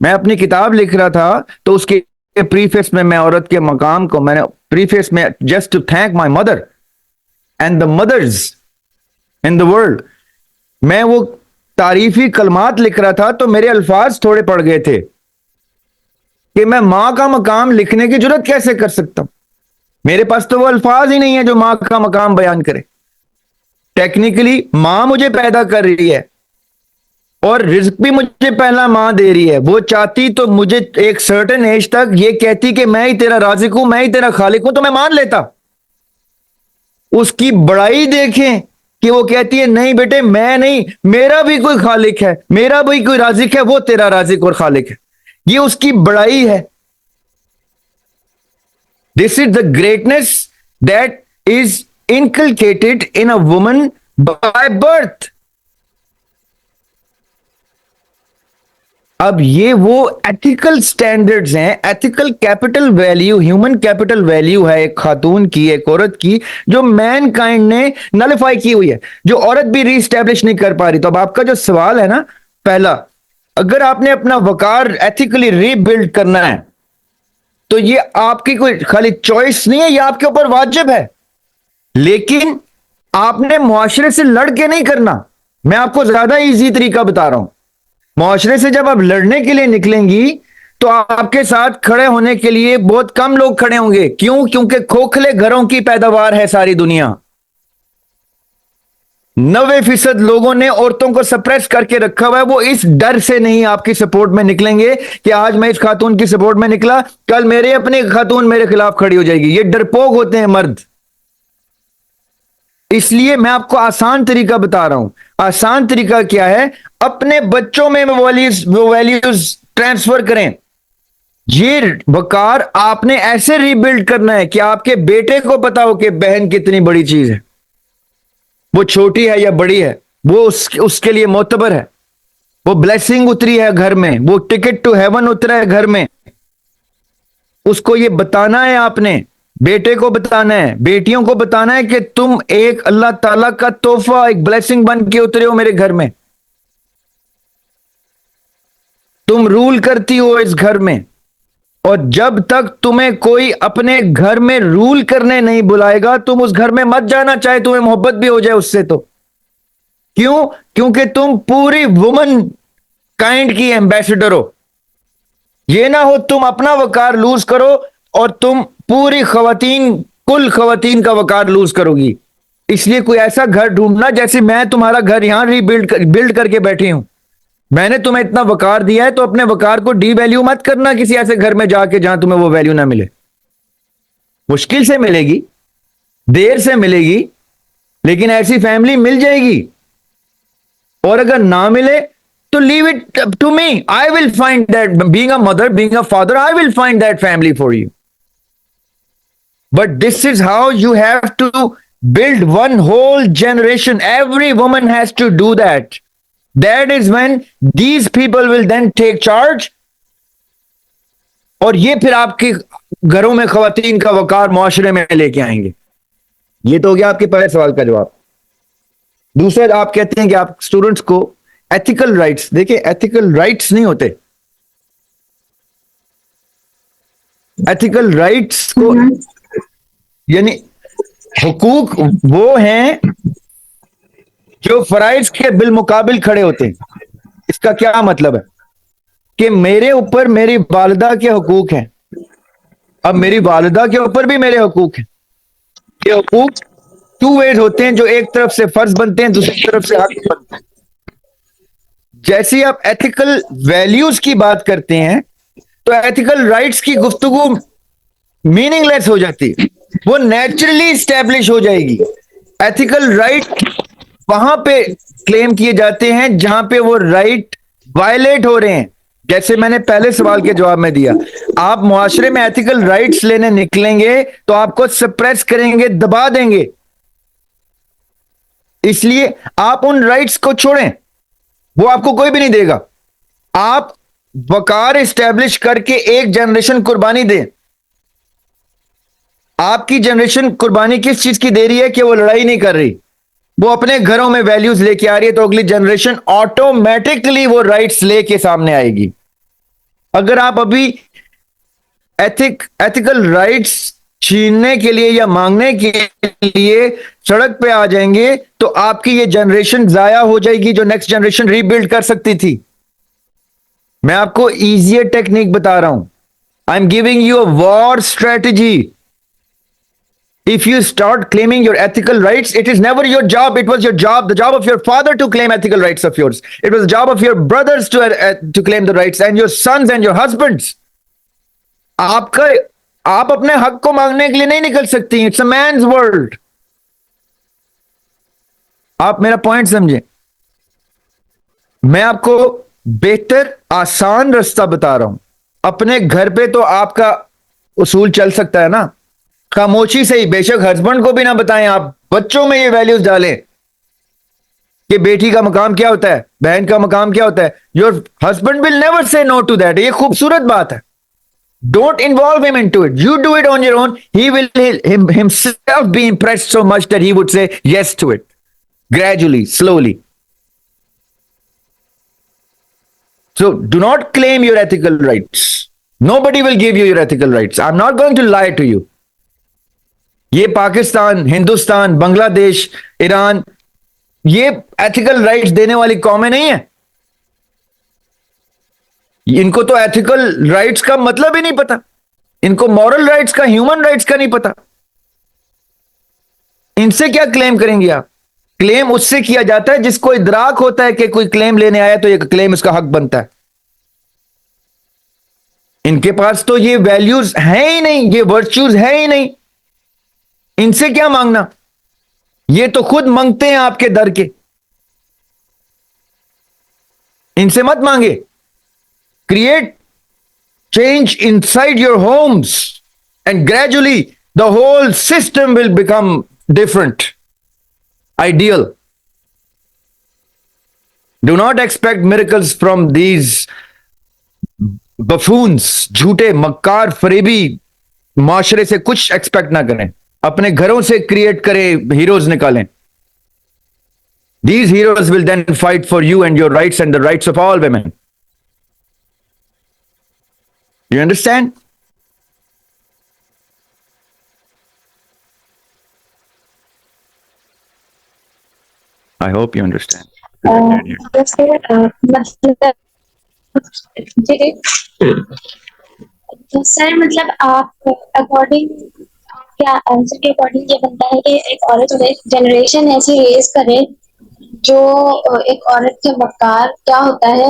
मैं अपनी किताब लिख रहा था तो उसके प्रीफेस में मैं औरत के मकाम को मैंने प्रीफेस में just to thank my mother and the mothers in the world, मैं वो तारीफी कलमात लिख रहा था तो मेरे अल्फाज थोड़े पड़ गए थे कि मैं मां का मकाम लिखने की जरूरत कैसे कर सकता हूं। मेरे पास तो वो अल्फाज ही नहीं है जो मां का मकाम बयान करे। टेक्निकली मां मुझे पैदा कर रही है और रिज्क भी मुझे पहला मां दे रही है। वो चाहती तो मुझे एक सर्टेन एज तक ये कहती कि मैं ही तेरा राजिक हूं, मैं ही तेरा खालिक हूं, तो मैं मान लेता। उसकी बड़ाई देखें कि वो कहती है नहीं बेटे मैं नहीं, मेरा भी कोई खालिक है, मेरा भी कोई राजिक है, वो तेरा राजिक और खालिक है। ये उसकी बड़ाई है। This is the greatness that is inculcated in a woman by birth. अब ये वो एथिकल स्टैंडर्ड्स हैं, ethical capital value, human capital value है एक खातून की, एक औरत की, जो मैन काइंड ने नलिफाई की हुई है, जो औरत भी रीस्टैब्लिश नहीं कर पा रही। तो अब आपका जो सवाल है ना, पहला, अगर आपने अपना वकार एथिकली रीबिल्ड करना है तो ये आपकी कोई खाली चॉइस नहीं है, ये आपके ऊपर वाजिब है। लेकिन आपने मुआशरे से लड़ के नहीं करना। मैं आपको ज्यादा इजी तरीका बता रहा हूं। मुआशरे से जब आप लड़ने के लिए निकलेंगी तो आपके साथ खड़े होने के लिए बहुत कम लोग खड़े होंगे। क्यों? क्योंकि खोखले घरों की पैदावार है सारी दुनिया। 90% लोगों ने औरतों को सप्रेस करके रखा हुआ है। वो इस डर से नहीं आपकी सपोर्ट में निकलेंगे कि आज मैं इस खातून की सपोर्ट में निकला, कल मेरे अपने खातून मेरे खिलाफ खड़ी हो जाएगी। ये डरपोक होते हैं मर्द। इसलिए मैं आपको आसान तरीका बता रहा हूं। आसान तरीका क्या है? अपने बच्चों में वो वैल्यूज ट्रांसफर करें। ये वकार आपने ऐसे रीबिल्ड करना है कि आपके बेटे को पता हो कि बहन कितनी बड़ी चीज है, वो छोटी है या बड़ी है, वो उसके लिए मोतबर है, वो ब्लेसिंग उतरी है घर में, वो टिकट टू हेवन उतरा है घर में। उसको ये बताना है, आपने बेटे को बताना है, बेटियों को बताना है कि तुम एक अल्लाह ताला का तोहफा, एक ब्लेसिंग बन के उतरे हो मेरे घर में। तुम रूल करती हो इस घर में, और जब तक तुम्हें कोई अपने घर में रूल करने नहीं बुलाएगा तुम उस घर में मत जाना, चाहे तुम्हें मोहब्बत भी हो जाए उससे। तो क्यों? क्योंकि तुम पूरी वुमन काइंड की एम्बेसडर हो। ये ना हो तुम अपना वकार लूज करो और तुम पूरी खवातीन, कुल खवातीन का वकार लूज करोगी। इसलिए कोई ऐसा घर ढूंढना, जैसे मैं तुम्हारा घर यहां बिल्ड करके बैठी हूं। मैंने तुम्हें इतना वकार दिया है तो अपने वकार को डी वैल्यू मत करना किसी ऐसे घर में जाके जहां तुम्हें वो वैल्यू ना मिले। मुश्किल से मिलेगी, देर से मिलेगी, लेकिन ऐसी फैमिली मिल जाएगी। और अगर ना मिले तो leave it to me, I will find that, being a mother, being a father, I will find that family for you. But this is how you have to build one whole generation. Every woman has to do that. That is when these people will then take charge. और ये फिर आपके घरों में खवातीन का वकार मुआशरे में लेके आएंगे। ये तो हो गया आपके पहले सवाल का जवाब। दूसरा, आप कहते हैं कि आप स्टूडेंट्स को एथिकल राइट्स, देखिए एथिकल राइट्स नहीं होते। एथिकल राइट्स को यानी हुकूक वो हैं जो फराइज के बिल मुकाबिल खड़े होते हैं। इसका क्या मतलब है? कि मेरे ऊपर मेरी वालिदा के हुकूक हैं, अब मेरी वालिदा के ऊपर भी मेरे हुकूक हैं। ये हुकूक टू वेज होते हैं, जो एक तरफ से फर्ज बनते हैं, दूसरी तरफ से हक बनते हैं। जैसे आप एथिकल वैल्यूज की बात करते हैं तो एथिकल राइट्स की गुफ्तगू मीनिंगलेस हो जाती है, वो नेचुरली स्टैब्लिश हो जाएगी। एथिकल राइट वहां पे क्लेम किए जाते हैं जहां पे वो राइट वायलेट हो रहे हैं। जैसे मैंने पहले सवाल के जवाब में दिया, आप मुआशरे में एथिकल राइट्स लेने निकलेंगे तो आपको सप्रेस करेंगे, दबा देंगे। इसलिए आप उन राइट्स को छोड़ें, वो आपको कोई भी नहीं देगा। आप वकार एस्टेब्लिश करके एक जनरेशन कुर्बानी दें। आपकी जनरेशन कुर्बानी किस चीज की दे रही है? कि वो लड़ाई नहीं कर रही, वो अपने घरों में वैल्यूज लेके आ रही है। तो अगली जनरेशन ऑटोमेटिकली वो राइट्स लेके सामने आएगी। अगर आप अभी एथिकल राइट्स छीनने के लिए या मांगने के लिए सड़क पे आ जाएंगे तो आपकी ये जनरेशन जाया हो जाएगी जो नेक्स्ट जनरेशन रीबिल्ड कर सकती थी। मैं आपको इजियर टेक्निक बता रहा हूं। आई am giving you a war strategy. If you start claiming your ethical rights, it is never your job. It was your job, the job of your father to claim ethical rights of yours. It was the job of your brothers to claim the rights, and your sons and your husbands. आपका आप अपने हक को मांगने के लिए नहीं निकल सकती। It's a man's world. आप मेरा पॉइंट समझे। मैं आपको बेहतर आसान रास्ता बता रहा हूं। अपने घर पे तो आपका उसूल चल सकता है ना, खामोशी से ही, बेशक हस्बैंड को भी ना बताएं, आप बच्चों में ये वैल्यूज डालें कि बेटी का मकाम क्या होता है, बहन का मकाम क्या होता है। Your husband will never say no to that. ये खूबसूरत बात है। Don't involve him into it, you do it on your own. He will himself be impressed so much that he would say yes to it gradually, slowly. So do not claim your ethical rights. Nobody will give you your ethical rights. I'm not going to lie to you. ये Pakistan, Hindustan, Bangladesh, Iran, ये ethical rights देने वाली कौमें नहीं है। इनको तो ethical rights का मतलब ही नहीं पता। इनको मॉरल राइट्स का, ह्यूमन राइट्स का नहीं पता। इनसे क्या क्लेम करेंगे आप। क्लेम उससे किया जाता है जिसको इदराक होता है कि कोई क्लेम लेने आया तो ये क्लेम इसका हक बनता है। इनके पास तो ये वैल्यूज है ही नहीं, ये वर्च्यूज है ही नहीं। इनसे क्या मांगना। ये तो खुद मांगते हैं आपके दर के। इनसे मत मांगे। Create change inside your homes and gradually the whole system will become different, ideal. Do not expect miracles from these buffoons. झूठे मक्कार फरेबी माशरे से कुछ एक्सपेक्ट ना करें। अपने घरों से क्रिएट करें, हीरोज निकालें। These heroes will then fight for you and your rights and the rights of all women. You understand? I hope you understand. जैसे मतलब जी तो सर मतलब आप अकॉर्डिंग क्या आंसर के अकॉर्डिंग ये बनता है कि एक औरत जो एक जनरेशन ऐसी रेस करे जो एक औरत के वकार क्या होता है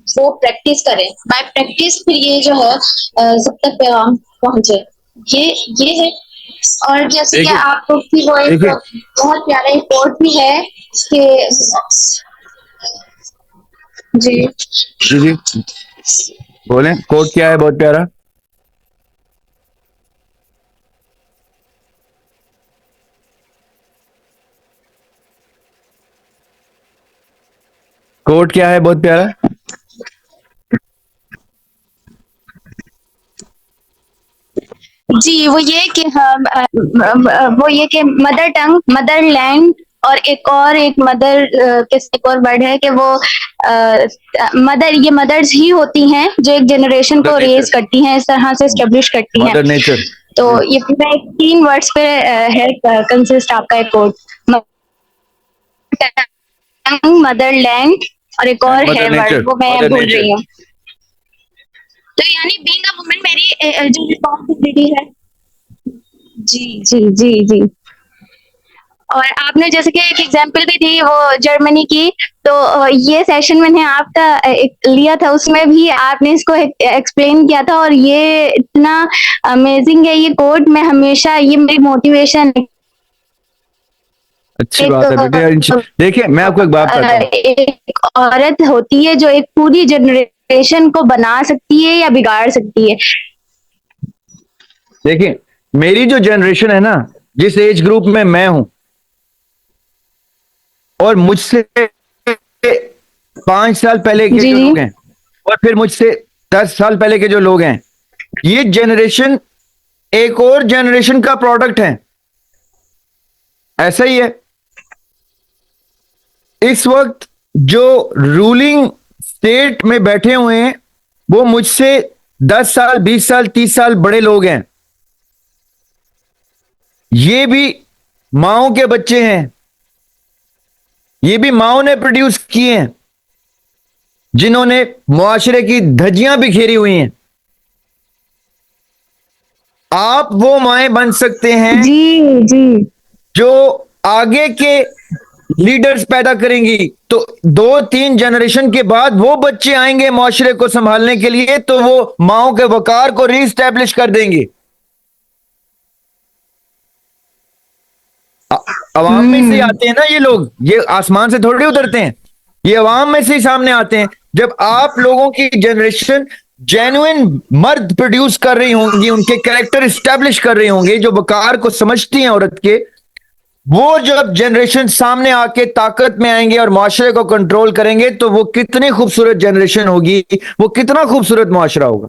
वो प्रैक्टिस करे। बाय प्रैक्टिस फिर ये जो है सब तक पैगाम पहुंचे, ये है। और जैसे कि आपको की वो एक बहुत प्यारा एक कोट भी है कि जी जी जी बोलें, कोट क्या है बहुत प्यारा। कोट क्या है बहुत प्यारा। जी वो ये कि वो ये कि मदर टंग, मदर लैंड और एक मदर एक और वर्ड है कि वो मदर, ये मदर्स ही होती हैं जो एक जनरेशन को रेज करती हैं, इस तरह से एस्टेब्लिश करती हैं। Mother nature. तो ये पूरा एक 3 वर्ड्स पे है कंसिस्ट आपका एक कोड। मदर लैंड और एक और है वर्ड वो मैं भूल रही हूँ। तो यानी बीइंग अ वुमन मेरी जो रिस्पॉन्सिबिलिटी है। जी जी जी जी। और आपने जैसे कि एक एग्जांपल भी दी वो जर्मनी की, तो ये सेशन मैंने आपका एक लिया था, उसमें भी आपने इसको एक्सप्लेन किया था और ये इतना अमेजिंग है ये कोड। मैं हमेशा ये मेरी मोटिवेशन। अच्छी बात है बेटे। देखिए मैं आपको एक बात बताता हूँ। एक औरत होती है जो एक पूरी जनरेशन को बना सकती है या बिगाड़ सकती है। देखिए मेरी जो जनरेशन है ना, जिस एज ग्रुप में मैं हूं और मुझसे 5 साल पहले के जो लोग हैं और फिर मुझसे 10 साल पहले के जो लोग हैं, ये जनरेशन एक और जनरेशन का प्रोडक्ट है। ऐसा ही है। इस वक्त जो रूलिंग स्टेट में बैठे हुए हैं वो मुझसे 10 साल, 20 साल, 30 साल बड़े लोग हैं। ये भी माओ के बच्चे हैं, ये भी माओ ने प्रोड्यूस किए हैं, जिन्होंने मुआशरे की धज्जियां बिखेरी हुई हैं। आप वो माएं बन सकते हैं जी जी जो आगे के लीडर्स पैदा करेंगी। तो 2-3 जनरेशन के बाद वो बच्चे आएंगे मुआशरे को संभालने के लिए, तो वो माओ के वकार को रीस्टैब्लिश कर देंगे। अवाम में से आते हैं ना ये लोग, ये आसमान से थोड़ी उतरते हैं, ये अवाम में से ही सामने आते हैं। जब आप लोगों की जनरेशन जेन्युइन मर्द प्रोड्यूस कर रही होंगी, उनके कैरेक्टर स्टैब्लिश कर रही होंगी, जो वकार को समझती हैं औरत के, वो जब जनरेशन सामने आके ताकत में आएंगे और मुआशरे को कंट्रोल करेंगे, तो वो कितनी खूबसूरत जनरेशन होगी, वो कितना खूबसूरत मुआशरा होगा।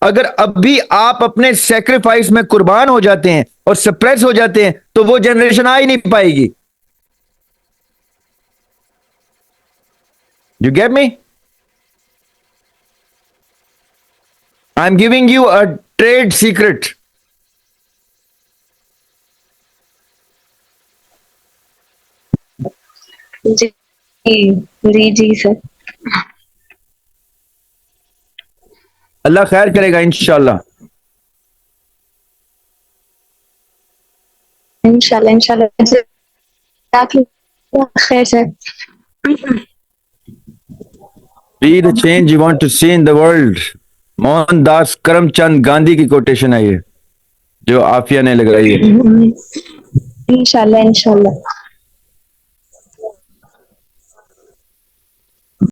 अगर अभी आप अपने सेक्रीफाइस में कुर्बान हो जाते हैं और सप्रेस हो जाते हैं, तो वो जनरेशन आ ही नहीं पाएगी। You get me? I am giving you a trade secret. जी जी जी सर। अल्लाह खैर करेगा इंशाल्लाह। इंशाल्लाह इंशाल्लाह। खैर sir. Be the change you want to see in the world। Mohandas Karamchand Gandhi की कोटेशन है ये, जो आफिया ने लगाई है। इंशाल्लाह इंशाल्लाह।